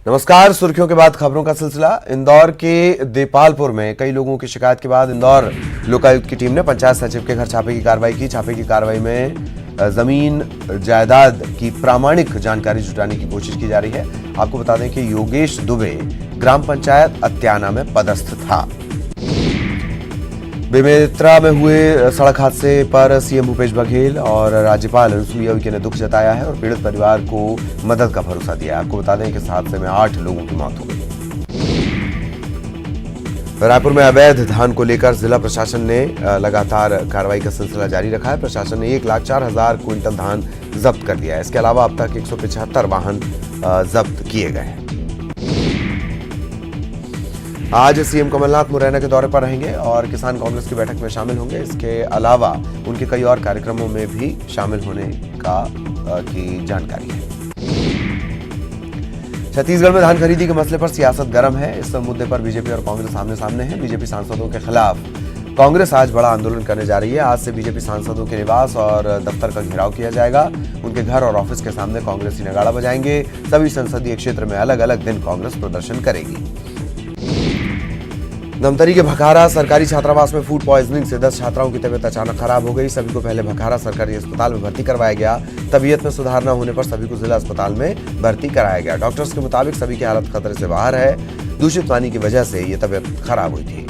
नमस्कार। सुर्खियों के बाद खबरों का सिलसिला। इंदौर के देपालपुर में कई लोगों की शिकायत के बाद इंदौर लोकायुक्त की टीम ने पंचायत सचिव के घर छापे की कार्रवाई की। छापे की कार्रवाई में जमीन जायदाद की प्रामाणिक जानकारी जुटाने की कोशिश की जा रही है। आपको बता दें कि योगेश दुबे ग्राम पंचायत अत्याना में पदस्थ था। बेमेतरा में हुए सड़क हादसे पर सीएम भूपेश बघेल और राज्यपाल अनुसुईया उइके ने दुख जताया है और पीड़ित परिवार को मदद का भरोसा दिया है। आपको बता दें कि इस हादसे में 8 लोगों की मौत हो गई। रायपुर में अवैध धान को लेकर जिला प्रशासन ने लगातार कार्रवाई का सिलसिला जारी रखा है। प्रशासन ने 1,04,000 क्विंटल धान जब्त कर दिया है। इसके अलावा अब तक 175 वाहन जब्त किए गए हैं। आज सीएम कमलनाथ मुरैना के दौरे पर रहेंगे और किसान कांग्रेस की बैठक में शामिल होंगे। इसके अलावा उनके कई और कार्यक्रमों में भी शामिल होने की जानकारी है। छत्तीसगढ़ में धान खरीदी के मसले पर सियासत गर्म है। इस मुद्दे पर बीजेपी और कांग्रेस आमने सामने हैं। बीजेपी सांसदों के खिलाफ कांग्रेस आज बड़ा आंदोलन करने जा रही है। आज से बीजेपी सांसदों के निवास और दफ्तर का घेराव किया जाएगा। उनके घर और ऑफिस के सामने कांग्रेसी नगाड़ा बजाएंगे। सभी संसदीय क्षेत्र में अलग अलग दिन कांग्रेस प्रदर्शन करेगी। धमतरी के भखारा सरकारी छात्रावास में फूड पॉइजनिंग से 10 छात्राओं की तबीयत अचानक खराब हो गई। सभी को पहले भखारा सरकारी अस्पताल में भर्ती करवाया गया। तबीयत में सुधार न होने पर सभी को जिला अस्पताल में भर्ती कराया गया। डॉक्टर्स के मुताबिक सभी की हालत खतरे से बाहर है। दूषित पानी की वजह से ये तबीयत खराब हुई थी।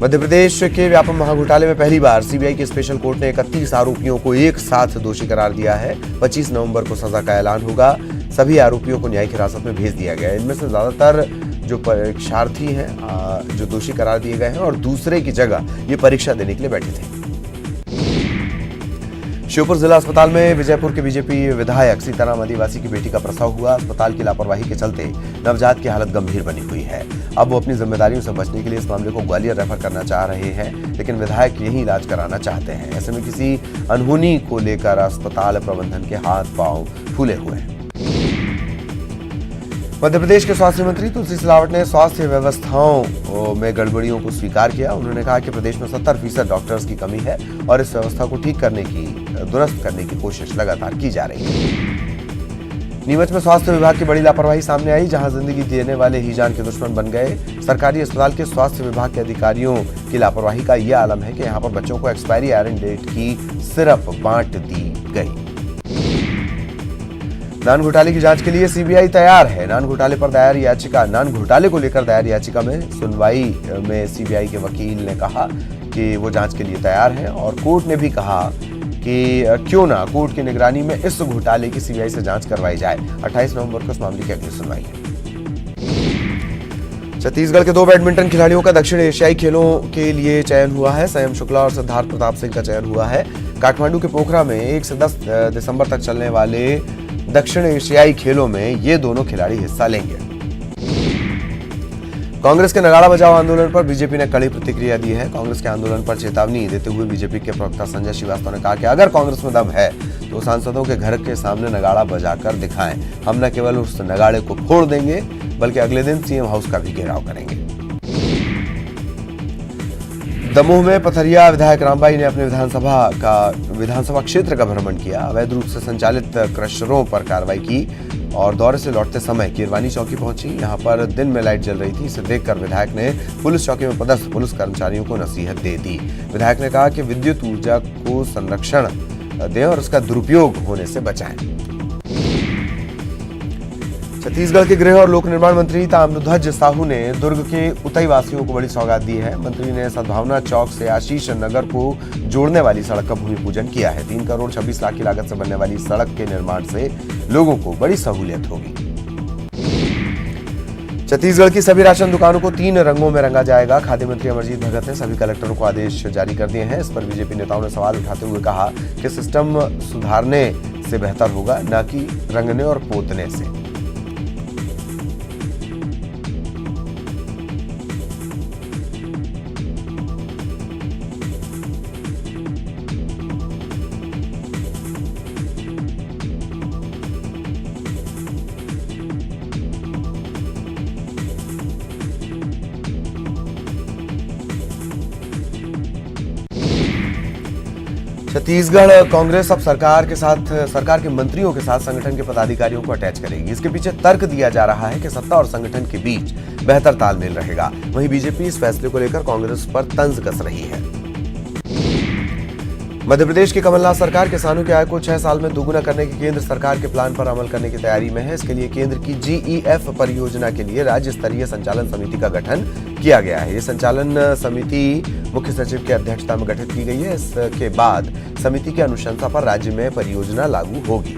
मध्य प्रदेश के व्यापम महाघोटाले में पहली बार सीबीआई की स्पेशल कोर्ट ने 31 आरोपियों को एक साथ दोषी करार दिया है। 25 नवंबर को सजा का ऐलान होगा। सभी आरोपियों को न्यायिक हिरासत में भेज दिया गया है। इनमें से ज्यादातर जो परीक्षार्थी हैं जो दोषी करार दिए गए हैं और दूसरे की जगह ये परीक्षा देने के लिए बैठे थे। श्योपुर जिला अस्पताल में विजयपुर के बीजेपी विधायक सीताराम आदिवासी की बेटी का प्रसव हुआ। अस्पताल की लापरवाही के चलते नवजात की हालत गंभीर बनी हुई है। अब वो अपनी जिम्मेदारियों से बचने के लिए इस मामले को ग्वालियर रेफर करना चाह रहे हैं, लेकिन विधायक यही इलाज कराना चाहते हैं। ऐसे में किसी अनहोनी को लेकर अस्पताल प्रबंधन के हाथ पांव फूले हुए हैं। मध्य प्रदेश के स्वास्थ्य मंत्री तुलसी सिलावट ने स्वास्थ्य व्यवस्थाओं में गड़बड़ियों को स्वीकार किया। उन्होंने कहा कि प्रदेश में 70% डॉक्टर्स की कमी है और इस व्यवस्था को ठीक करने की दुरुस्त करने की कोशिश लगातार की जा रही है। नीमच में स्वास्थ्य विभाग की बड़ी लापरवाही सामने आई, जहां जिंदगी देने वाले ही जान के दुश्मन बन गए। सरकारी अस्पताल के स्वास्थ्य विभाग के अधिकारियों की लापरवाही का यह आलम है कि यहां पर बच्चों को एक्सपायरी आयरन डेट की सिरप बांट दी गई। नान घोटाले की जांच के लिए सीबीआई तैयार है। नान घोटाले को लेकर दायर याचिका में सुनवाई में सीबीआई के वकील ने कहा कि वो जांच के लिए तैयार है और कोर्ट ने भी कहा कि क्यों ना कोर्ट की निगरानी में इस घोटाले की सीबीआई से जांच करवाई जाए। 28 नवंबर को इस मामले की अगली सुनवाई है। छत्तीसगढ़ के 2 बैडमिंटन खिलाड़ियों का दक्षिण एशियाई खेलों के लिए चयन हुआ है। संयम शुक्ला और सिद्धार्थ प्रताप सिंह का चयन हुआ है। काठमांडू के पोखरा में 1 से 10 दिसंबर तक चलने वाले दक्षिण एशियाई खेलों में ये दोनों खिलाड़ी हिस्सा लेंगे। कांग्रेस के नगाड़ा बजाओ आंदोलन पर बीजेपी ने कड़ी प्रतिक्रिया दी है। कांग्रेस के आंदोलन पर चेतावनी देते हुए बीजेपी के प्रवक्ता संजय श्रीवास्तव ने कहा कि अगर कांग्रेस में दम है तो सांसदों के घर के सामने नगाड़ा बजाकर दिखाएं। हम न केवल उस नगाड़े को फोड़ देंगे बल्कि अगले दिन सीएम हाउस का भी घेराव करेंगे। दमोह में पथरिया विधायक रामबाई ने अपने विधानसभा क्षेत्र का भ्रमण किया। अवैध रूप से संचालित क्रशरों पर कार्रवाई की और दौरे से लौटते समय कीरवानी चौकी पहुंची। यहां पर दिन में लाइट जल रही थी। इसे देखकर विधायक ने पुलिस चौकी में पदस्थ पुलिस कर्मचारियों को नसीहत दे दी। विधायक ने कहा कि विद्युत ऊर्जा को संरक्षण दें और उसका दुरुपयोग होने से बचाएं। छत्तीसगढ़ के गृह और लोक निर्माण मंत्री ताम्रध्वज साहू ने दुर्ग के उतई वासियों को बड़ी सौगात दी है। मंत्री ने सद्भावना चौक से आशीष नगर को जोड़ने वाली सड़क का भूमि पूजन किया है। 3 करोड़ 26 लाख की लागत से बनने वाली सड़क के निर्माण से लोगों को बड़ी सहूलियत होगी। छत्तीसगढ़ की सभी राशन दुकानों को 3 रंगों में रंगा जाएगा। खाद्य मंत्री अमरजीत भगत ने सभी कलेक्टरों को आदेश जारी कर दिए हैं। इस पर बीजेपी नेताओं ने सवाल उठाते हुए कहा कि सिस्टम सुधारने से बेहतर होगा, न कि रंगने और पोतने से। छत्तीसगढ़ कांग्रेस अब सरकार के मंत्रियों के साथ संगठन के पदाधिकारियों को अटैच करेगी। इसके पीछे तर्क दिया जा रहा है कि सत्ता और संगठन के बीच बेहतर तालमेल रहेगा। वहीं बीजेपी इस फैसले को लेकर कांग्रेस पर तंज कस रही है। मध्य प्रदेश की कमलनाथ सरकार किसानों की आय को 6 साल में दोगुना करने के केंद्र सरकार के प्लान पर अमल करने की तैयारी में है। इसके लिए केंद्र की GEF परियोजना के लिए राज्य स्तरीय संचालन समिति का गठन किया गया है। ये संचालन समिति मुख्य सचिव की अध्यक्षता में गठित की गई है। इसके बाद समिति की अनुशंसा पर राज्य में परियोजना लागू होगी।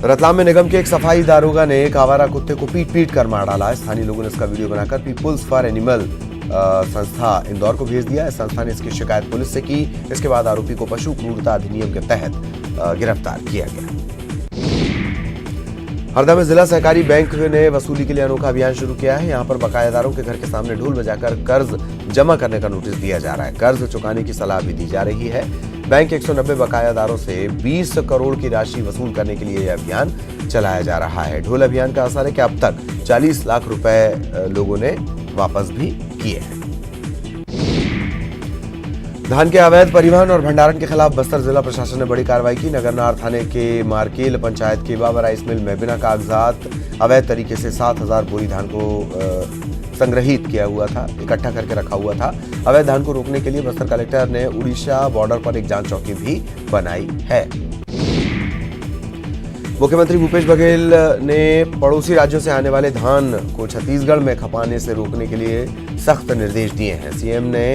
रतलाम में निगम के एक सफाई दारोगा ने एक आवारा कुत्ते को पीट कर मार डाला। स्थानीय लोगों ने इसका वीडियो बनाकर पीपुल्स फॉर एनिमल संस्था इंदौर को भेज दिया। इस संस्था ने इसकी शिकायत पुलिस से की। इसके बाद आरोपी को पशु क्रूरता अधिनियम के तहत गिरफ्तार किया गया। हरदा में जिला सहकारी बैंक ने वसूली के लिए अनोखा अभियान शुरू किया है। यहाँ पर बकायादारों के घर के सामने ढोल बजाकर कर्ज जमा करने का नोटिस दिया जा रहा है। कर्ज चुकाने की सलाह भी दी जा रही है। बैंक 190 बकायादारों से 20 करोड़ की राशि वसूल करने के लिए यह अभियान चलाया जा रहा है। ढोल अभियान का असर है कि अब तक 40 लाख रुपए लोगों ने वापस भी किए हैं। धान के अवैध परिवहन और भंडारण के खिलाफ बस्तर जिला प्रशासन ने बड़ी कार्रवाई की। नगरनार थाने के मारकेल पंचायत के बाबा राइस मिल में बिना कागजात अवैध तरीके से 7,000 बोरी धान को संग्रहित किया हुआ था, इकट्ठा करके रखा हुआ था। अवैध धान को रोकने के लिए बस्तर कलेक्टर ने उड़ीसा बॉर्डर पर एक जांच चौकी भी बनाई है। मुख्यमंत्री भूपेश बघेल ने पड़ोसी राज्यों से आने वाले धान को छत्तीसगढ़ में खपाने से रोकने के लिए सख्त निर्देश दिए हैं। सीएम ने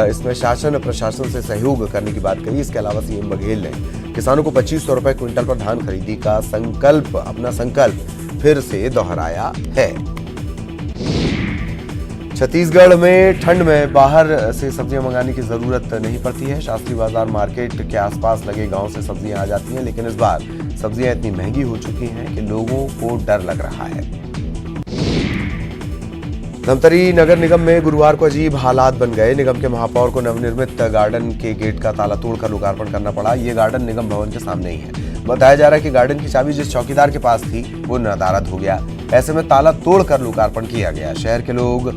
इसमें शासन प्रशासन से सहयोग करने की बात कही। इसके अलावा सीएम बघेल ने किसानों को 2500 रुपए क्विंटल पर धान खरीदी का अपना संकल्प फिर से दोहराया है। छत्तीसगढ़ में ठंड में बाहर से सब्जियां मंगाने की जरूरत नहीं पड़ती है। शास्त्री बाजार मार्केट के आसपास लगे गांव से सब्जियां आ जाती हैं, लेकिन इस बार सब्जियां इतनी महंगी हो चुकी हैं कि लोगों को डर लग रहा है। धमतरी नगर निगम में गुरुवार को अजीब हालात बन गए। निगम के महापौर को नवनिर्मित गार्डन के गेट का ताला तोड़कर लोकार्पण करना पड़ा। ये गार्डन निगम भवन के सामने ही है। बताया जा रहा है कि गार्डन की चाबी जिस चौकीदार के पास थी वो नदारद हो गया। ऐसे में ताला तोड़कर लोकार्पण किया गया। शहर के लोग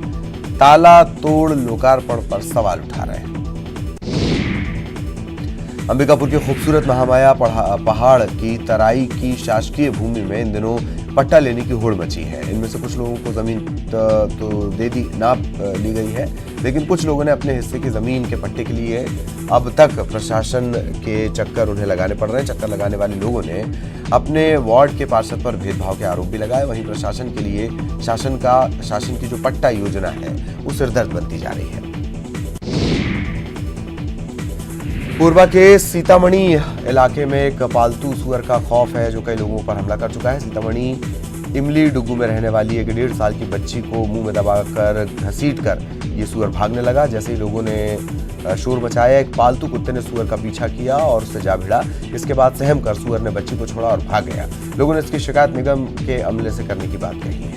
ताला तोड़ लोकार्पण पर सवाल उठा रहे हैं। अंबिकापुर के खूबसूरत महामाया पहाड़ की तराई की शासकीय भूमि में इन दिनों पट्टा लेने की होड़ मची है। इनमें से कुछ लोगों को जमीन तो दे दी नाप ली गई है, लेकिन कुछ लोगों ने अपने हिस्से की जमीन के पट्टे के लिए अब तक प्रशासन के चक्कर उन्हें लगाने पड़ रहे हैं। चक्कर लगाने वाले लोगों ने अपने वार्ड के पार्षद पर भेदभाव के आरोप भी लगाए। वहीं प्रशासन के लिए शासन की जो पट्टा योजना है वो सिरदर्द बनती जा रही है। पूर्वा के सीतामढ़ी इलाके में एक पालतू सुअर का खौफ है जो कई लोगों पर हमला कर चुका है। सीतामढ़ी इमली डुगू में रहने वाली एक 1.5 साल की बच्ची को मुंह में दबाकर घसीटकर ये सुअर भागने लगा। जैसे ही लोगों ने शोर मचाया, एक पालतू कुत्ते ने सुअर का पीछा किया और उससे जा भिड़ा। इसके बाद सहम कर सुअर ने बच्ची को छोड़ा और भाग गया। लोगों ने इसकी शिकायत निगम के अमले से करने की बात कही है।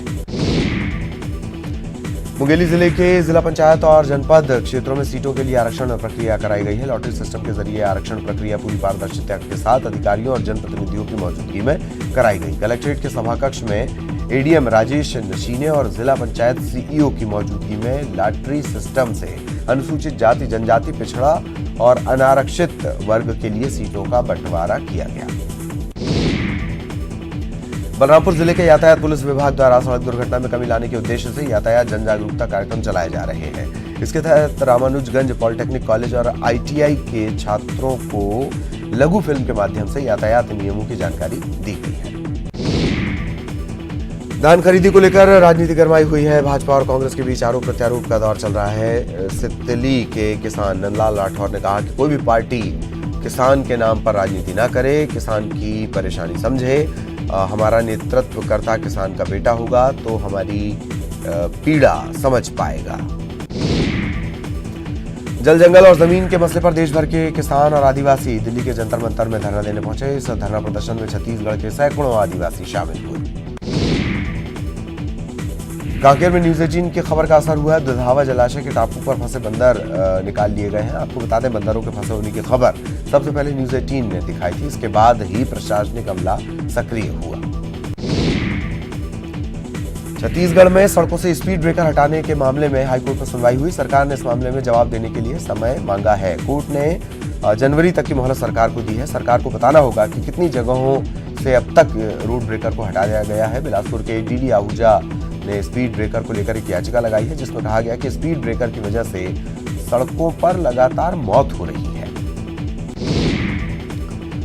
मुंगेली जिले के जिला पंचायत और जनपद क्षेत्रों में सीटों के लिए आरक्षण प्रक्रिया कराई गई है। लॉटरी सिस्टम के जरिए आरक्षण प्रक्रिया पूरी पारदर्शिता के साथ अधिकारियों और जनप्रतिनिधियों की मौजूदगी में कराई गई। कलेक्ट्रेट के सभाकक्ष में एडीएम राजेश नशीने और जिला पंचायत सीईओ की मौजूदगी में लॉटरी सिस्टम से अनुसूचित जाति, जनजाति, पिछड़ा और अनारक्षित वर्ग के लिए सीटों का बंटवारा किया गया। बलरामपुर जिले के यातायात पुलिस विभाग द्वारा सड़क दुर्घटना में कमी लाने के उद्देश्य से यातायात जन जागरूकता कार्यक्रम चलाए जा रहे हैं। इसके तहत रामानुजगंज पॉलिटेक्निक कॉलेज और आईटीआई के छात्रों को लघु फिल्म के माध्यम से यातायात नियमों की जानकारी दी गई है। धान खरीदी को लेकर राजनीति गरमाई हुई है। भाजपा और कांग्रेस के बीच आरोप प्रत्यारोप का दौर चल रहा है। सितली के किसान नंदलाल राठौर ने कहा कि कोई भी पार्टी किसान के नाम पर राजनीति ना करे, किसान की परेशानी समझे। हमारा नेतृत्व करता किसान का बेटा होगा तो हमारी पीड़ा समझ पाएगा। जल जंगल और जमीन के मसले पर देश भर के किसान और आदिवासी दिल्ली के जंतर मंतर में धरना देने पहुंचे। इस धरना प्रदर्शन में छत्तीसगढ़ के सैकड़ों आदिवासी शामिल हुए। कांकेर में न्यूज 18 की खबर का असर हुआ है। दुधावा जलाशय के टापू पर फंसे बंदर निकाल लिए गए हैं। आपको बता दें, बंदरों के फंसे होने की खबर सबसे पहले न्यूज 18 ने दिखाई थी। इसके बाद ही प्रशासनिक अमला सक्रिय हुआ। छत्तीसगढ़ में सड़कों से स्पीड ब्रेकर हटाने के मामले में हाईकोर्ट में सुनवाई हुई। सरकार ने इस मामले में जवाब देने के लिए समय मांगा है। कोर्ट ने जनवरी तक की मोहलत सरकार को दी है। सरकार को बताना होगा कि कितनी जगहों से अब तक रोड ब्रेकर को हटा दिया गया है। बिलासपुर के डीडी आहूजा ने स्पीड ब्रेकर को लेकर एक याचिका लगाई है, जिसमें कहा गया कि स्पीड ब्रेकर की वजह से सड़कों पर लगातार मौत हो रही है।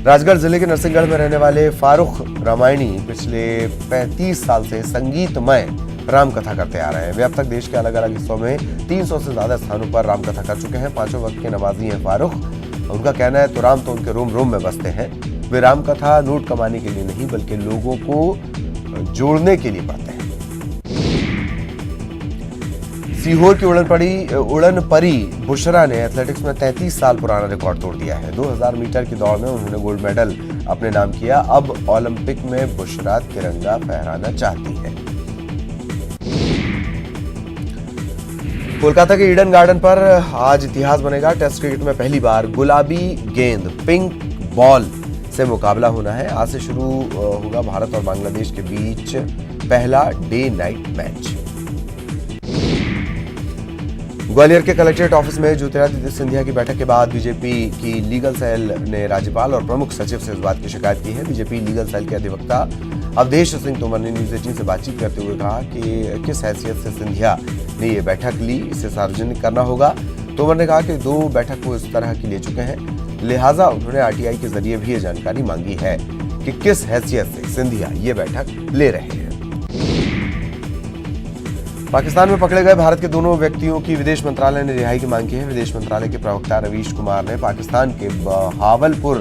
राजगढ़ जिले के नरसिंहगढ़ में रहने वाले फारूक रामायणी पिछले 35 साल से संगीतमय रामकथा करते आ रहे हैं। वे अब तक देश के अलग अलग हिस्सों में 300 से ज्यादा स्थानों पर रामकथा कर चुके हैं। 5 वक्त के नमाजी हैं फारूक। उनका कहना है तो राम तो उनके रोम रोम में बसते हैं। वे रामकथा नोट कमाने के लिए नहीं बल्कि लोगों को जोड़ने के लिए पढ़ते हैं। सीहोर की उड़न परी बुशरा ने एथलेटिक्स में 33 साल पुराना रिकॉर्ड तोड़ दिया है। 2000 मीटर की दौड़ में उन्होंने गोल्ड मेडल अपने नाम किया। अब ओलंपिक में बुशरा तिरंगा फहराना चाहती है। कोलकाता के ईडन गार्डन पर आज इतिहास बनेगा। टेस्ट क्रिकेट में पहली बार गुलाबी गेंद पिंक बॉल से मुकाबला होना है। आज से शुरू होगा भारत और बांग्लादेश के बीच पहला डे नाइट मैच। ग्वालियर के कलेक्ट्रेट ऑफिस में ज्योतिरादित्य सिंधिया की बैठक के बाद बीजेपी की लीगल सेल ने राज्यपाल और प्रमुख सचिव से इस बात की शिकायत की है। बीजेपी लीगल सेल के अधिवक्ता अवधेश सिंह तोमर ने न्यूज 18 से बातचीत करते हुए कहा कि किस हैसियत से सिंधिया ने ये बैठक ली, इसे सार्वजनिक करना होगा। तोमर ने कहा कि 2 बैठक वो इस तरह की ले चुके हैं, लिहाजा उन्होंने आरटीआई के जरिए भी ये जानकारी मांगी है कि किस हैसियत से सिंधिया ये बैठक ले रहे हैं। पाकिस्तान में पकड़े गए भारत के दोनों व्यक्तियों की विदेश मंत्रालय ने रिहाई की मांग की है। विदेश मंत्रालय के प्रवक्ता रवीश कुमार ने पाकिस्तान के बहावलपुर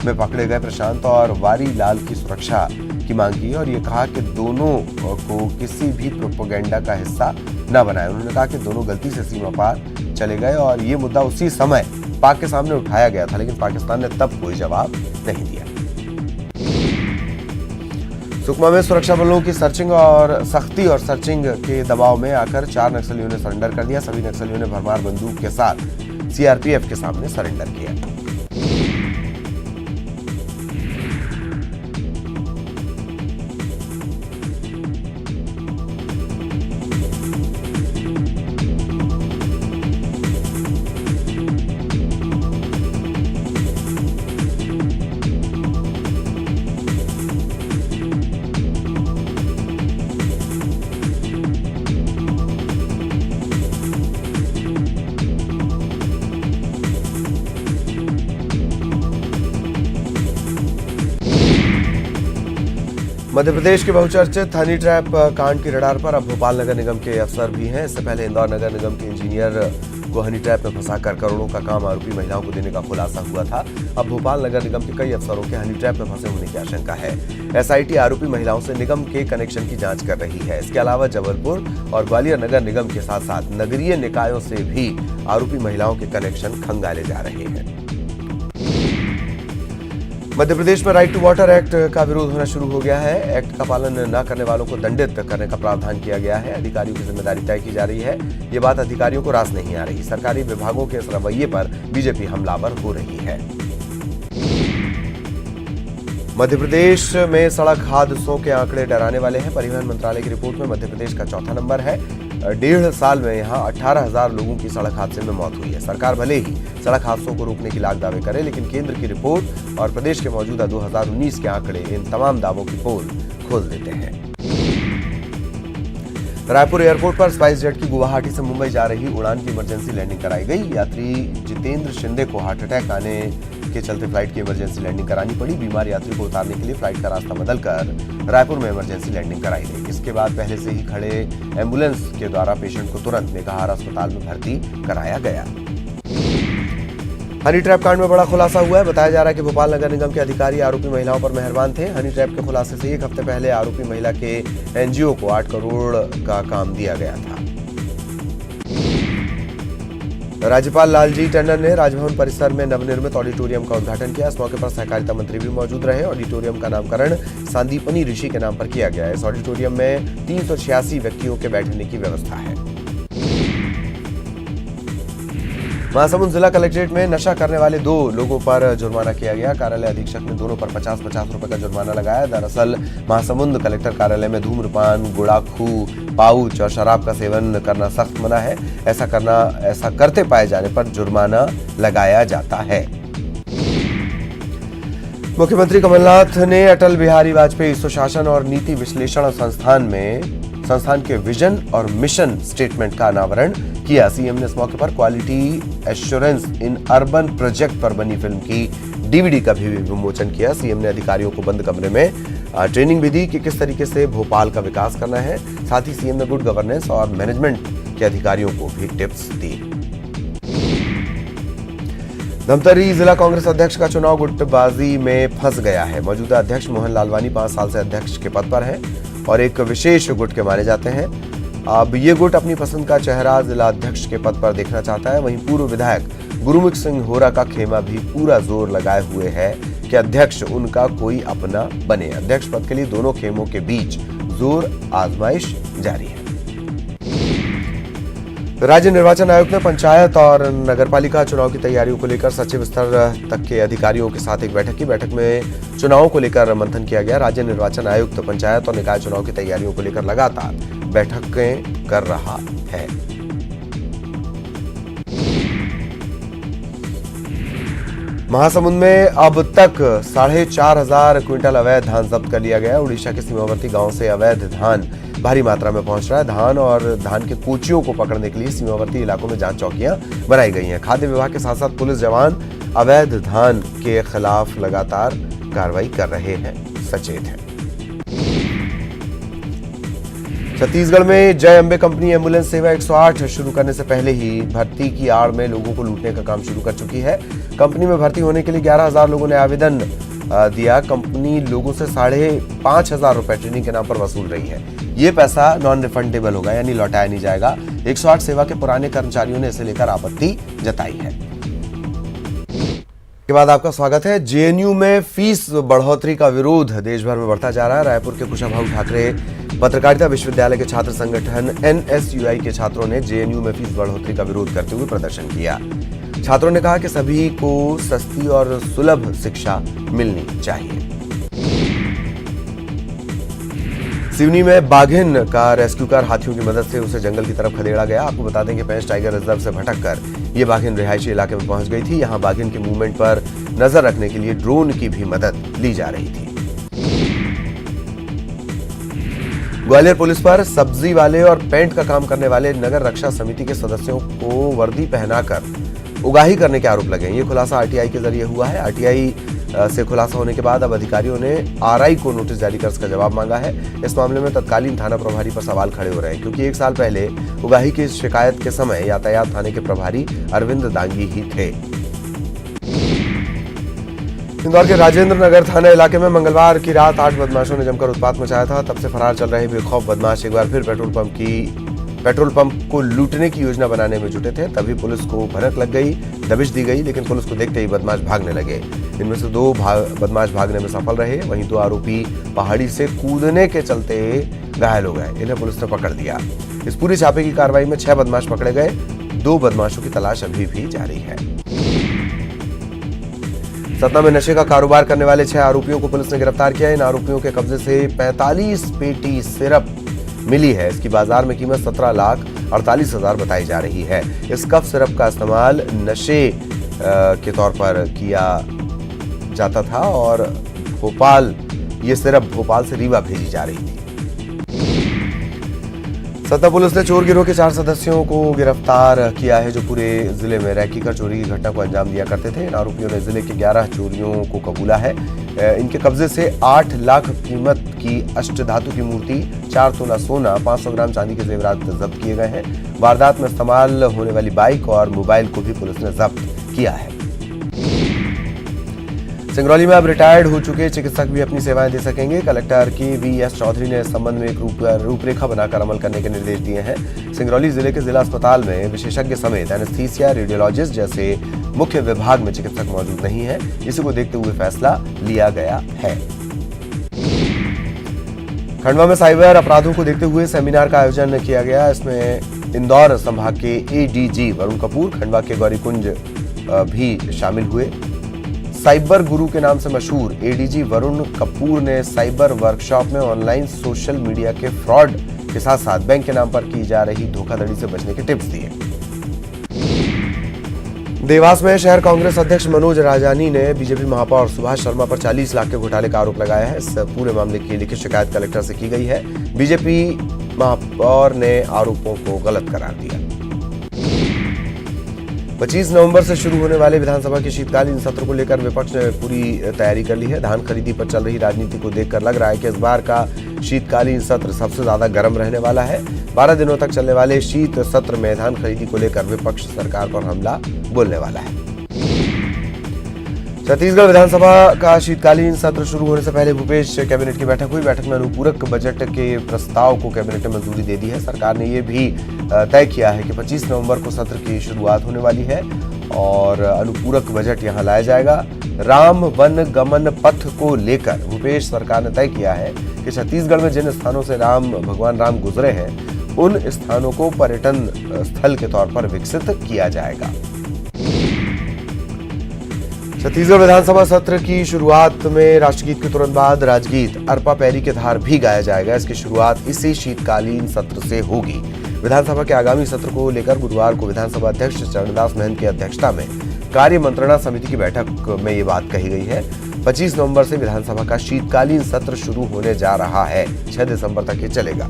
में पकड़े गए प्रशांत और वारी लाल की सुरक्षा की मांग की और ये कहा कि दोनों को किसी भी प्रोपेगेंडा का हिस्सा न बनाए। उन्होंने कहा कि दोनों गलती से सीमा पार चले गए और ये मुद्दा उसी समय पाक के सामने उठाया गया था, लेकिन पाकिस्तान ने तब कोई जवाब नहीं दिया। सुकमा में सुरक्षा बलों की सर्चिंग और सख्ती और सर्चिंग के दबाव में आकर 4 नक्सलियों ने सरेंडर कर दिया। सभी नक्सलियों ने भरमार बंदूक के साथ सीआरपीएफ के सामने सरेंडर किया। मध्य प्रदेश के बहुचर्चित हनी ट्रैप कांड की रडार पर अब भोपाल नगर निगम के अफसर भी हैं। इससे पहले इंदौर नगर निगम के इंजीनियर को हनी ट्रैप में फंसाकर करोड़ों का काम आरोपी महिलाओं को देने का खुलासा हुआ था। अब भोपाल नगर निगम के कई अफसरों के हनी ट्रैप में फंसे होने की आशंका है। एसआईटी आरोपी महिलाओं से निगम के कनेक्शन की जांच कर रही है। इसके अलावा जबलपुर और ग्वालियर नगर निगम के साथ साथ नगरीय निकायों से भी आरोपी महिलाओं के कनेक्शन खंगाले जा रहे हैं। मध्य प्रदेश में राइट टू वाटर एक्ट का विरोध होना शुरू हो गया है। एक्ट का पालन न करने वालों को दंडित करने का प्रावधान किया गया है। अधिकारियों की जिम्मेदारी तय की जा रही है। ये बात अधिकारियों को रास नहीं आ रही। सरकारी विभागों के इस रवैये पर बीजेपी हमलावर हो रही है। मध्य प्रदेश में सड़क हादसों के आंकड़े डराने वाले हैं। परिवहन मंत्रालय की रिपोर्ट में मध्य प्रदेश का चौथा नंबर है। 1.5 साल में यहां 18,000 लोगों की सड़क हादसे में मौत हुई है। सरकार भले ही सड़क हादसों को रोकने की लाख दावे करे, लेकिन केंद्र की रिपोर्ट और प्रदेश के मौजूदा 2019 के आंकड़े इन तमाम दावों की पोल खोल देते हैं। रायपुर एयरपोर्ट पर स्पाइस जेट की गुवाहाटी से मुंबई जा रही उड़ान की इमरजेंसी लैंडिंग कराई गई। यात्री जितेंद्र शिंदे को हार्ट अटैक आने के चलते फ्लाइट की इमरजेंसी लैंडिंग करानी पड़ी। बीमार यात्री को उतारने के लिए फ्लाइट का रास्ता बदलकर रायपुर में इमरजेंसी लैंडिंग कराई गई। इसके बाद पहले से ही खड़े एम्बुलेंस के द्वारा पेशेंट को तुरंत मेघाहार अस्पताल में भर्ती कराया गया। हनी ट्रैप कांड में बड़ा खुलासा हुआ है। बताया जा रहा है कि भोपाल नगर निगम के अधिकारी आरोपी महिलाओं पर मेहरबान थे। हनी ट्रैप के खुलासे से 1 हफ्ते पहले आरोपी महिला के एनजीओ को 8 करोड़ का काम दिया गया था। राज्यपाल लालजी टंडन ने राजभवन परिसर में नवनिर्मित ऑडिटोरियम का उद्घाटन किया। इस मौके पर सहकारिता मंत्री भी मौजूद रहे। ऑडिटोरियम का नामकरण संदीपनी ऋषि के नाम पर किया गया है। इस ऑडिटोरियम में 386 व्यक्तियों के बैठने की व्यवस्था है। महासमुंद जिला कलेक्ट्रेट में नशा करने वाले 2 लोगों पर जुर्माना किया गया। कार्यालय अधीक्षक ने दोनों पर 50-50 रुपए का जुर्माना लगाया। दरअसल महासमुंद कलेक्टर कार्यालय में धूम्रपान, गुड़ाखू, पाउच और शराब का सेवन करना सख्त मना है। ऐसा करते पाए जाने पर जुर्माना लगाया जाता है। मुख्यमंत्री कमलनाथ ने अटल बिहारी वाजपेयी सुशासन और नीति विश्लेषण संस्थान के विजन और मिशन स्टेटमेंट का अनावरण किया। सीएम ने इस मौके पर quality assurance in urban project पर बनी फिल्म की डीवीडी का भी विमोचन किया। सीएम ने अधिकारियों को बंद कमरे में ट्रेनिंग भी दी कि किस तरीके से भोपाल का विकास करना है। साथ ही सीएम ने गुड गवर्नेंस और मैनेजमेंट के अधिकारियों को भी टिप्स दी। धमतरी जिला कांग्रेस अध्यक्ष का चुनाव गुटबाजी में फंस गया है। मौजूदा अध्यक्ष मोहन लालवानी 5 साल से अध्यक्ष के पद पर हैं और एक विशेष गुट के माने जाते हैं। अब ये गुट अपनी पसंद का चेहरा जिला अध्यक्ष के पद पर देखना चाहता है। वहीं पूर्व विधायक गुरुमुख सिंह होरा का खेमा भी पूरा जोर लगाए हुए है कि अध्यक्ष उनका कोई अपना बने। अध्यक्ष पद के लिए दोनों खेमों के बीच जोर आजमाइश जारी है। राज्य निर्वाचन आयोग ने पंचायत और नगरपालिका चुनाव की तैयारियों को लेकर सचिव स्तर तक के अधिकारियों के साथ एक बैठक की। बैठक में चुनावों को लेकर मंथन किया गया। राज्य निर्वाचन आयुक्त पंचायत और निकाय चुनाव की तैयारियों को लेकर लगातार बैठकें कर रहा है। महासमुंद में अब तक 4,500 क्विंटल अवैध धान जब्त कर लिया गया। उड़ीसा के सीमावर्ती गांव से अवैध धान भारी मात्रा में पहुंच रहा है। धान और धान के कोचियों को पकड़ने के लिए सीमावर्ती इलाकों में जांच चौकियां बनाई गई हैं। खाद्य विभाग के साथ साथ पुलिस जवान अवैध धान के खिलाफ लगातार कार्रवाई कर रहे हैं, सचेत हैं। छत्तीसगढ़ में जय अंबे कंपनी एम्बुलेंस सेवा 108 शुरू करने से पहले ही भर्ती की आड़ में लोगों को लूटने का काम शुरू कर चुकी है। कंपनी में भर्ती होने के लिए 11,000 लोगों ने आवेदन दिया। कंपनी लोगों से 5,500 रुपए ट्रेनिंग के नाम पर वसूल रही है। ये पैसा नॉन रिफंडेबल होगा, यानी लौटाया नहीं जाएगा। 108 सेवा के पुराने कर्मचारियों ने इसे लेकर आपत्ति जताई है। के बाद आपका स्वागत है। जेएनयू में फीस बढ़ोतरी का विरोध देश भर में बढ़ता जा रहा है। रायपुर के कुशाभाऊ ठाकरे पत्रकारिता विश्वविद्यालय के छात्र संगठन एनएसयूआई के छात्रों ने जेएनयू में फीस बढ़ोतरी का विरोध करते हुए प्रदर्शन किया। छात्रों ने कहा कि सभी को सस्ती और सुलभ शिक्षा मिलनी चाहिए। सिवनी में बाघिन का रेस्क्यू कर हाथियों की मदद से उसे जंगल की तरफ खदेड़ा गया। आपको बता दें कि पेंच टाइगर रिजर्व से भटककर ये बाघिन रिहायशी इलाके में पहुंच गई थी। यहां बाघिन के मूवमेंट पर नजर रखने के लिए ड्रोन की भी मदद ली जा रही थी। ग्वालियर पुलिस पर सब्जी वाले और पेंट का काम करने वाले नगर रक्षा समिति के सदस्यों को वर्दी पहनाकर उगाही करने के आरोप लगे। ये खुलासा आरटीआई के जरिए हुआ है। आरटीआई से खुलासा होने के बाद अब अधिकारियों ने आरआई को नोटिस जारी कर इसका जवाब मांगा है। इस मामले में तत्कालीन थाना प्रभारी पर सवाल खड़े हो रहे हैं, क्योंकि 1 साल पहले उगाही की शिकायत के समय यातायात थाने के प्रभारी अरविंद दांगी ही थे। इंदौर के राजेंद्र नगर थाना इलाके में मंगलवार की रात 8 बदमाशों ने जमकर उत्पात मचाया था। तब से फरार चल रहे बेखौफ बदमाश एक बार फिर पेट्रोल पंप को लूटने की योजना बनाने में जुटे थे। तभी पुलिस को भनक लग गई, दबिश दी गई, लेकिन पुलिस को देखते ही बदमाश भागने लगे। इनमें से 2 बदमाश भागने में सफल रहे। वहीं 2 आरोपी पहाड़ी से कूदने के चलते घायल हो गए। इन्हें पुलिस ने पकड़ लिया। इस पूरी छापे की कार्रवाई में 6 बदमाश पकड़े गए। 2 बदमाशों की तलाश अभी भी जारी है। सतना में नशे का कारोबार करने वाले 6 आरोपियों को पुलिस ने गिरफ्तार किया। इन आरोपियों के कब्जे से 45 पेटी सिरप मिली है। इसकी बाजार में कीमत 17,48,000 बताई जा रही है। इस कफ सिरप का इस्तेमाल नशे के तौर पर किया जाता था और ये सिरप भोपाल से रीवा भेजी जा रही थी। सतना पुलिस ने चोर गिरोह के 4 सदस्यों को गिरफ्तार किया है, जो पूरे जिले में रैकी कर चोरी की घटना को अंजाम दिया करते थे। इन आरोपियों ने जिले के 11 चोरियों को कबूला है। इनके कब्जे से 8 लाख कीमत की अष्टधातु की मूर्ति, 4 तोला सोना, 500 ग्राम चांदी के जेवरात जब्त किए गए हैं। वारदात में इस्तेमाल होने वाली बाइक और मोबाइल को भी पुलिस ने जब्त किया है। सिंगरौली में अब रिटायर्ड हो चुके चिकित्सक भी अपनी सेवाएं दे सकेंगे। कलेक्टर KVS चौधरी ने इस संबंध में एक रूपरेखा बनाकर अमल करने के निर्देश दिए हैं। सिंगरौली जिले के जिला अस्पताल में विशेषज्ञ समेत एनेस्थीसिया, रेडियोलॉजिस्ट जैसे मुख्य विभाग में चिकित्सक मौजूद नहीं है। इसी को देखते हुए फैसला लिया गया है। खंडवा में साइबर अपराधों को देखते हुए सेमिनार का आयोजन किया गया। इसमें इंदौर संभाग के एडीजी वरुण कपूर, खंडवा के गौरीकुंज भी शामिल हुए। साइबर गुरु के नाम से मशहूर एडीजी वरुण कपूर ने साइबर वर्कशॉप में ऑनलाइन सोशल मीडिया के फ्रॉड के साथ साथ बैंक के नाम पर की जा रही धोखाधड़ी से बचने के टिप्स दिए। देवास में शहर कांग्रेस अध्यक्ष मनोज राजानी ने बीजेपी महापौर सुभाष शर्मा पर 40 लाख के घोटाले का आरोप लगाया है। इस पूरे मामले की लिखित शिकायत कलेक्टर से की गई है। बीजेपी महापौर ने आरोपों को गलत करार दिया। 25 नवंबर से शुरू होने वाले विधानसभा के शीतकालीन सत्र को लेकर विपक्ष ने पूरी तैयारी कर ली है। धान खरीदी पर चल रही राजनीति को देखकर लग रहा है कि इस बार का शीतकालीन सत्र सबसे ज्यादा गर्म रहने वाला है। 12 दिनों तक चलने वाले शीत सत्र में धान खरीदी को लेकर विपक्ष सरकार पर हमला बोलने वाला है। छत्तीसगढ़ विधानसभा का शीतकालीन सत्र शुरू होने से पहले भूपेश कैबिनेट की बैठक हुई। बैठक में अनुपूरक बजट के प्रस्ताव को कैबिनेट ने मंजूरी दे दी है। सरकार ने यह भी तय किया है कि 25 नवंबर को सत्र की शुरुआत होने वाली है और अनुपूरक बजट यहां लाया जाएगा। राम वन गमन पथ को लेकर भूपेश सरकार ने तय किया है कि छत्तीसगढ़ में जिन स्थानों से भगवान राम गुजरे हैं उन स्थानों को पर्यटन स्थल के तौर पर विकसित किया जाएगा। छत्तीसगढ़ विधानसभा सत्र की शुरुआत में राष्ट्रगीत के तुरंत बाद राजगीत अरपा पैरी के धार भी गाया जाएगा। इसकी शुरुआत इसी शीतकालीन सत्र से होगी। विधानसभा के आगामी सत्र को लेकर बुधवार को विधानसभा अध्यक्ष चरणदास महंत की अध्यक्षता में कार्य मंत्रणा समिति की बैठक में ये बात कही गई है। 25 नवंबर से विधानसभा का शीतकालीन सत्र शुरू होने जा रहा है। 6 दिसंबर तक ये चलेगा।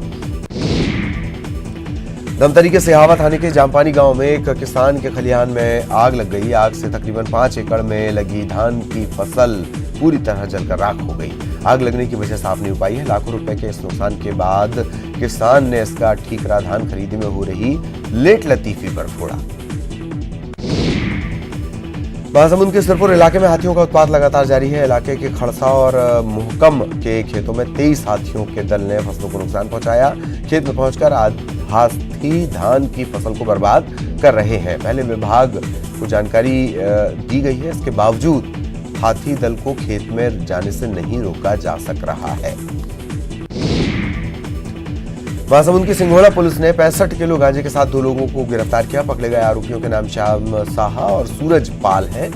धमतरी के सिहावा थाने के जामपानी गांव में एक किसान के खलिहान में आग लग गई। आग से तकरीबन 5 एकड़ में लगी धान की फसल पूरी तरह जलकर राख हो गई। आग लगने की वजह साफ नहीं हो पाई है। लाखों रुपए के इस नुकसान के बाद किसान ने इसका ठीकरा धान खरीदी में हो रही लेट लतीफी पर फोड़ा। महासमुंद के सिरपुर इलाके में हाथियों का उत्पात लगातार जारी है। इलाके के खड़सा और मुहकम के खेतों में 23 हाथियों के दल ने फसलों को नुकसान पहुंचाया। खेत में पहुंचकर हाथी धान की फसल को बर्बाद कर रहे हैं। पहले विभाग को जानकारी दी गई है, इसके बावजूद हाथी दल को खेत में जाने से नहीं रोका जा सक रहा है। महासमुंद की सिंघोड़ा पुलिस ने 65 किलो गांजे के साथ 2 लोगों को गिरफ्तार किया। पकड़े गए आरोपियों के नाम श्याम साहा और सूरज पाल है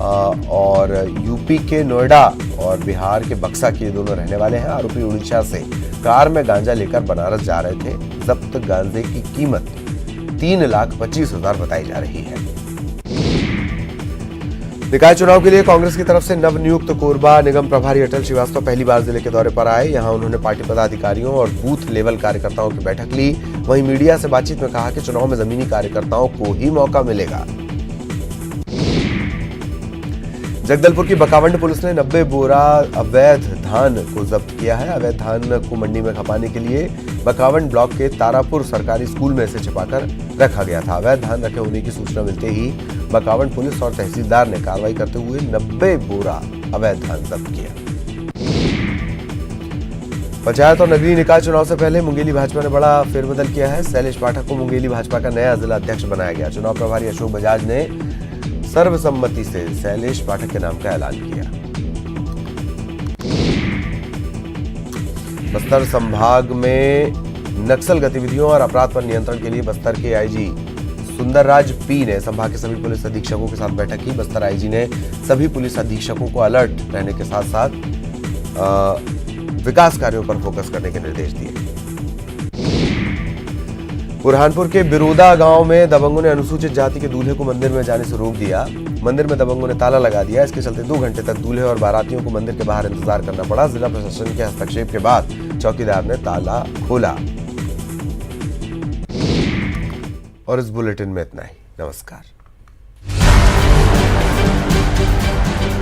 और यूपी के नोएडा और बिहार के बक्सा के दोनों रहने वाले हैं। आरोपी उड़ीसा से कार में गांजा लेकर बनारस जा रहे थे। जब्त गांजे की कीमत 3,25,000 बताई जा रही है। निकाय चुनाव के लिए कांग्रेस की तरफ से नवनियुक्त कोरबा निगम प्रभारी अटल श्रीवास्तव पहली बार जिले के दौरे पर आए। यहां उन्होंने पार्टी पदाधिकारियों और बूथ लेवल कार्यकर्ताओं की बैठक ली। वहीं मीडिया से बातचीत में कहा कि चुनाव में जमीनी कार्यकर्ताओं को ही मौका मिलेगा। जगदलपुर की बकावंड पुलिस ने 90 बोरा अवैध धान को जब्त किया है। अवैध धान को मंडी में खपाने के लिए बकावंड ब्लॉक के तारापुर सरकारी स्कूल में इसे छिपाकर रखा गया था। अवैध धान रखे होने की सूचना मिलते ही बकावंड पुलिस और तहसीलदार ने कार्रवाई करते हुए 90 बोरा अवैध धान जब्त किया। पंचायत और नगरीय निकाय चुनाव से पहले मुंगेली भाजपा ने बड़ा फेरबदल किया है। शैलेश पाठक को मुंगेली भाजपा का नया जिला अध्यक्ष बनाया गया। चुनाव प्रभारी अशोक बजाज ने सर्वसम्मति से शैलेश पाठक के नाम का ऐलान किया। बस्तर संभाग में नक्सल गतिविधियों और अपराध पर नियंत्रण के लिए बस्तर के आईजी सुंदरराज पी ने संभाग के सभी पुलिस अधीक्षकों के साथ बैठक की। बस्तर आईजी ने सभी पुलिस अधीक्षकों को अलर्ट रहने के साथ साथ विकास कार्यों पर फोकस करने के निर्देश दिए। बुरहानपुर के बिरोदा गांव में दबंगों ने अनुसूचित जाति के दूल्हे को मंदिर में जाने से रोक दिया। मंदिर में दबंगों ने ताला लगा दिया। इसके चलते 2 घंटे तक दूल्हे और बारातियों को मंदिर के बाहर इंतजार करना पड़ा। जिला प्रशासन के हस्तक्षेप के बाद चौकीदार ने ताला खोला। और इस बुलेटिन में इतना ही। नमस्कार।